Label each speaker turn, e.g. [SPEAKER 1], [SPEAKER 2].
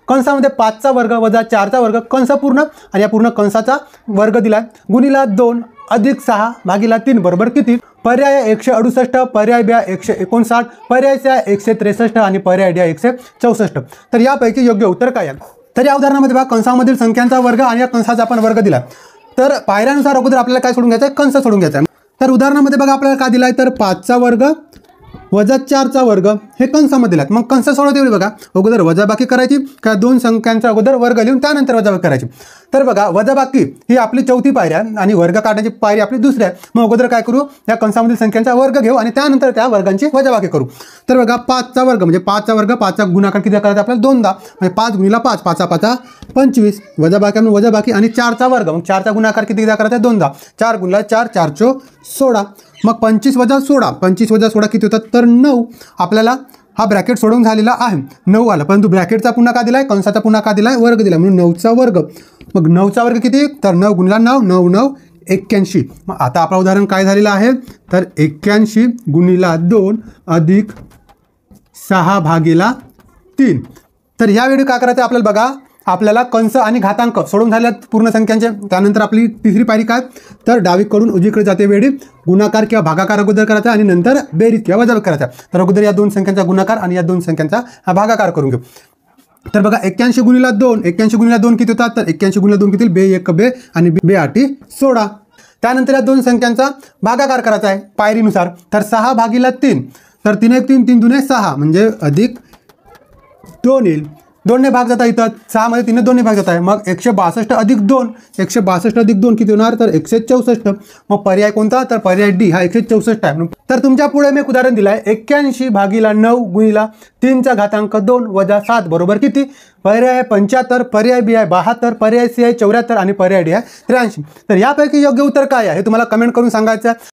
[SPEAKER 1] कंसामध्ये 5चा वर्ग वजा 4चा वर्ग कंस पूर्ण आणि या पूर्ण कंसाचा वर्ग दिला गुणिला 2 अधिक 6 भागिला 3 बरोबर किती? पर्याय 168, पर्याय बी 159, पर्याय सी 163 आणि पर्याय डी 164. तर यापैकी योग्य उत्तर काय आहे? तर या उदाहरणामध्ये बघा कंसामधील संख्यांचा वर्ग आणि या कंसाचा आपण वर्ग दिला. तर पायऱ्यानुसार अगोदर आपल्याला काय सोडून घ्यायचं आहे? कंस सोडून घ्यायचा आहे. तर उदाहरणामध्ये बघा आपल्याला काय दिलाय तर 5चा वर्ग वजा 4चा वर्ग हे कंसामध्ये दिलात. मग कंस सोडवते वेळी बघा अगोदर वजाबाकी करायची का दोन संख्यांचा अगोदर वर्ग लिहून त्यानंतर वजाबाकी करायची. तर बघा वजाबाकी ही आपली चौथी पायरी आहे आणि वर्ग काढण्याची पायरी आपली दुसरी आहे. मग अगोदर काय करू? या कंसामधील संख्यांचा वर्ग घेऊ आणि त्यानंतर त्या वर्गांची वजाबाकी करू. तर बघा 5चा वर्ग म्हणजे 5चा वर्ग 5चा गुणाकार किती करायचा आपल्याला? 2दा म्हणजे 5 गुणिला 5 5 5 25 वजाबाकी म्हणून वजाबाकी आणि 4चा वर्ग मग 4चा गुणाकार किती करायचा? 2दा 4 गुणिला 4 4 चो 16 मग 25 वजा 16 25 वजा 16 किती होतात? तर 9. आपल्याला हा ब्रॅकेट सोडून झालेला आहे 9 आला परंतु ब्रॅकेटचा पुन्हा का दिलाय कंसाचा पुन्हा का दिलाय वर्ग दिला म्हणून 9चा वर्ग. मग 9चा वर्ग किती? तर 9 गुणिला 9 9 9 81. मग आता आपलं उदाहरण काय झालेलं आहे तर 81 गुणिला 2 अधिक 6 भागिला 3. तर ह्यावेळी काय करायचं आपल्याला बघा आपल्याला कंस आणि घातांक सोडून झाल्यात पूर्ण संख्यांचे. त्यानंतर आपली तिसरी पायरी काय तर डावीकडून उजवीकडे जाते वेळी गुणाकार किंवा भागाकार अगोदर करायचा आणि नंतर बेरीज किंवा वजाबाकी करायचा. तर अगोदर या दोन संख्यांचा गुणाकार आणि या दोन संख्यांचा भागाकार करून घेऊ. तर बघा 81 गुणिला 2 81 गुणिला 2 किती होतात? तर 81 गुणिला 2 किती? बे 1 बे आणि बे 8 16. त्यानंतर या दोन संख्यांचा भागाकार करायचा आहे पायरीनुसार. तर 6 भागिला 3 तर 3 1 3 3 दुने 6 म्हणजे अधिक 2 येईल. 2ने भाग जाता येतात 6 मध्ये 3ने 2ने भाग जात आहे. मग 162 अधिक 2 162 अधिक 2 किती होणार? तर 164. मग पर्याय कोणता? तर पर्याय डी हा 164 आहे. तर तुमच्या पुढे मी एक उदाहरण दिलं आहे 81 भागिला 9 गुणिला 3चा घातांक 2 वजा 7 बरोबर किती? पर्याय आहे 75, पर्याय बी आहे 72, पर्याय सी आहे 74 आणि पर्याय डी आहे 83. तर यापैकी योग्य उत्तर काय आहे हे तुम्हाला कमेंट करून सांगायचं आहे.